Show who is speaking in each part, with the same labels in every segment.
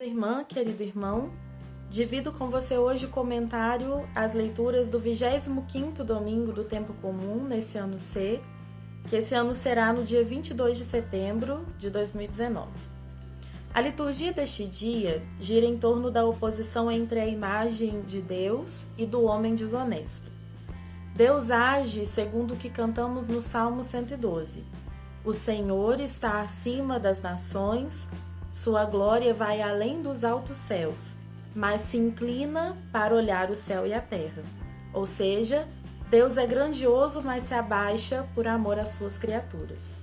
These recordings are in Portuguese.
Speaker 1: Irmã, querido irmão, divido com você hoje o comentário às leituras do 25º domingo do Tempo Comum nesse ano C, que esse ano será no dia 22 de setembro de 2019. A liturgia deste dia gira em torno da oposição entre a imagem de Deus e do homem desonesto. Deus age segundo o que cantamos no Salmo 112. O Senhor está acima das nações, sua glória vai além dos altos céus, mas se inclina para olhar o céu e a terra. Ou seja, Deus é grandioso, mas se abaixa por amor às suas criaturas.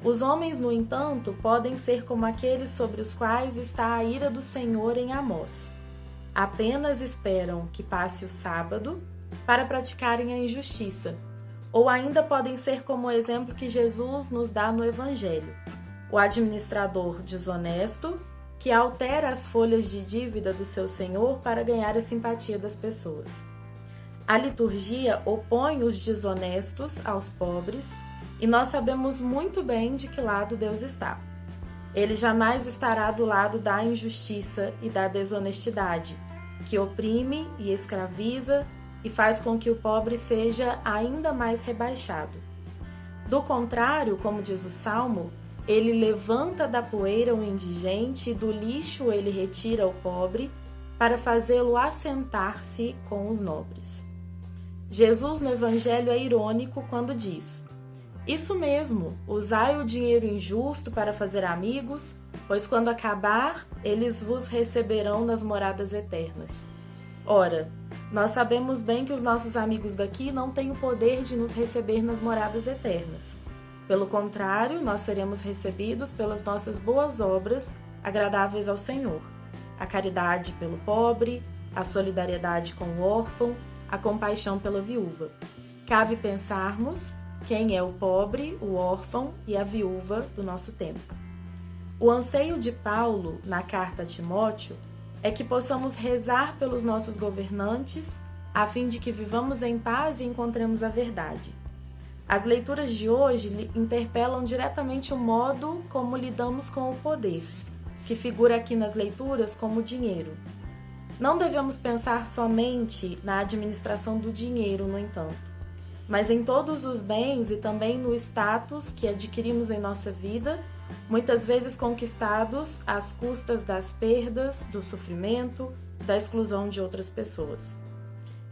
Speaker 1: Os homens, no entanto, podem ser como aqueles sobre os quais está a ira do Senhor em Amós. Apenas esperam que passe o sábado para praticarem a injustiça. Ou ainda podem ser como o exemplo que Jesus nos dá no Evangelho. O administrador desonesto que altera as folhas de dívida do seu senhor para ganhar a simpatia das pessoas. A liturgia opõe os desonestos aos pobres e nós sabemos muito bem de que lado Deus está. Ele jamais estará do lado da injustiça e da desonestidade, que oprime e escraviza e faz com que o pobre seja ainda mais rebaixado. Do contrário, como diz o Salmo, ele levanta da poeira o indigente e do lixo ele retira o pobre para fazê-lo assentar-se com os nobres. Jesus no Evangelho é irônico quando diz: "Isso mesmo, usai o dinheiro injusto para fazer amigos, pois quando acabar, eles vos receberão nas moradas eternas." Ora, nós sabemos bem que os nossos amigos daqui não têm o poder de nos receber nas moradas eternas. Pelo contrário, nós seremos recebidos pelas nossas boas obras agradáveis ao Senhor. A caridade pelo pobre, a solidariedade com o órfão, a compaixão pela viúva. Cabe pensarmos quem é o pobre, o órfão e a viúva do nosso tempo. O anseio de Paulo na carta a Timóteo é que possamos rezar pelos nossos governantes a fim de que vivamos em paz e encontremos a verdade. As leituras de hoje interpelam diretamente o modo como lidamos com o poder, que figura aqui nas leituras como dinheiro. Não devemos pensar somente na administração do dinheiro, no entanto, mas em todos os bens e também no status que adquirimos em nossa vida, muitas vezes conquistados às custas das perdas, do sofrimento, da exclusão de outras pessoas.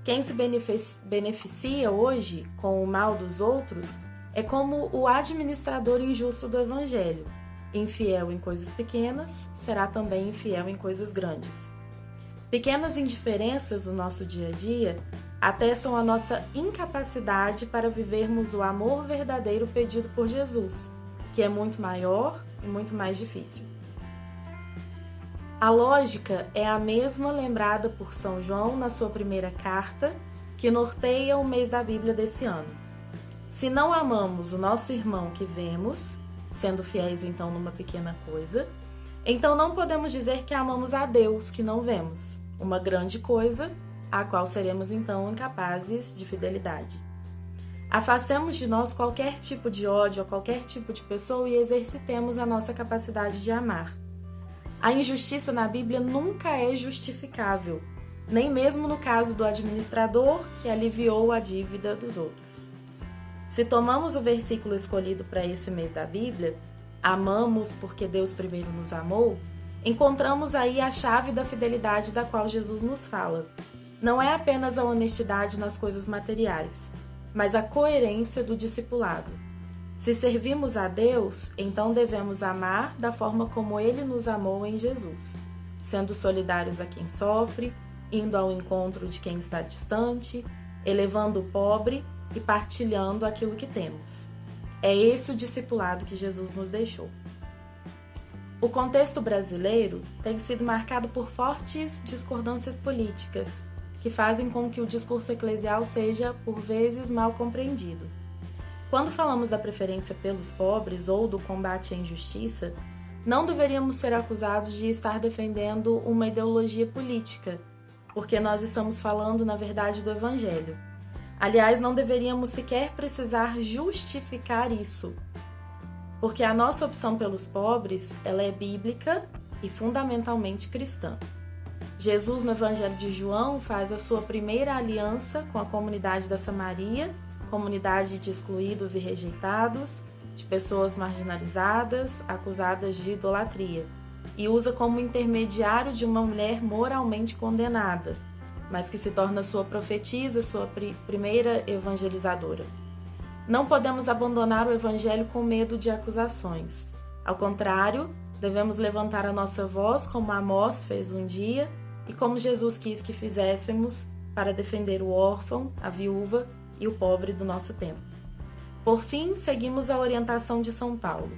Speaker 1: Quem se beneficia hoje com o mal dos outros é como o administrador injusto do Evangelho. Infiel em coisas pequenas, será também infiel em coisas grandes. Pequenas indiferenças do nosso dia a dia atestam a nossa incapacidade para vivermos o amor verdadeiro pedido por Jesus, que é muito maior e muito mais difícil. A lógica é a mesma lembrada por São João na sua primeira carta, que norteia o mês da Bíblia desse ano. Se não amamos o nosso irmão que vemos, sendo fiéis então numa pequena coisa, então não podemos dizer que amamos a Deus que não vemos, uma grande coisa, a qual seremos então incapazes de fidelidade. Afastemos de nós qualquer tipo de ódio a qualquer tipo de pessoa e exercitemos a nossa capacidade de amar. A injustiça na Bíblia nunca é justificável, nem mesmo no caso do administrador que aliviou a dívida dos outros. Se tomamos o versículo escolhido para esse mês da Bíblia, amamos porque Deus primeiro nos amou, encontramos aí a chave da fidelidade da qual Jesus nos fala. Não é apenas a honestidade nas coisas materiais, mas a coerência do discipulado. Se servimos a Deus, então devemos amar da forma como Ele nos amou em Jesus, sendo solidários a quem sofre, indo ao encontro de quem está distante, elevando o pobre e partilhando aquilo que temos. É esse o discipulado que Jesus nos deixou. O contexto brasileiro tem sido marcado por fortes discordâncias políticas, que fazem com que o discurso eclesial seja, por vezes, mal compreendido. Quando falamos da preferência pelos pobres ou do combate à injustiça, não deveríamos ser acusados de estar defendendo uma ideologia política, porque nós estamos falando, na verdade, do Evangelho. Aliás, não deveríamos sequer precisar justificar isso, porque a nossa opção pelos pobres, ela é bíblica e fundamentalmente cristã. Jesus, no Evangelho de João, faz a sua primeira aliança com a comunidade da Samaria, comunidade de excluídos e rejeitados, de pessoas marginalizadas, acusadas de idolatria, e usa como intermediário de uma mulher moralmente condenada, mas que se torna sua profetisa, sua primeira evangelizadora. Não podemos abandonar o Evangelho com medo de acusações. Ao contrário, devemos levantar a nossa voz como Amós fez um dia e como Jesus quis que fizéssemos para defender o órfão, a viúva e o pobre do nosso tempo. Por fim, seguimos a orientação de São Paulo.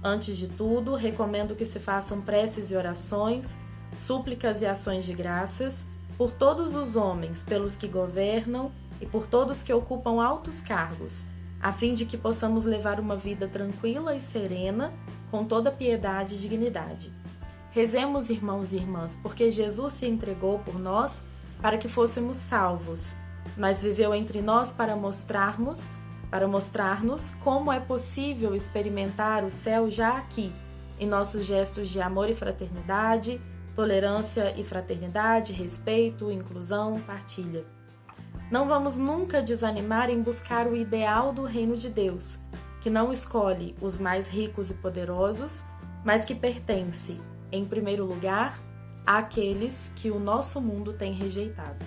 Speaker 1: Antes de tudo, recomendo que se façam preces e orações, súplicas e ações de graças por todos os homens, pelos que governam e por todos que ocupam altos cargos, a fim de que possamos levar uma vida tranquila e serena, com toda piedade e dignidade. Rezemos, irmãos e irmãs, porque Jesus se entregou por nós para que fôssemos salvos, mas viveu entre nós para mostrarmos como é possível experimentar o céu já aqui, em nossos gestos de amor e fraternidade, tolerância e fraternidade, respeito, inclusão, partilha. Não vamos nunca desanimar em buscar o ideal do reino de Deus, que não escolhe os mais ricos e poderosos, mas que pertence, em primeiro lugar, àqueles que o nosso mundo tem rejeitado.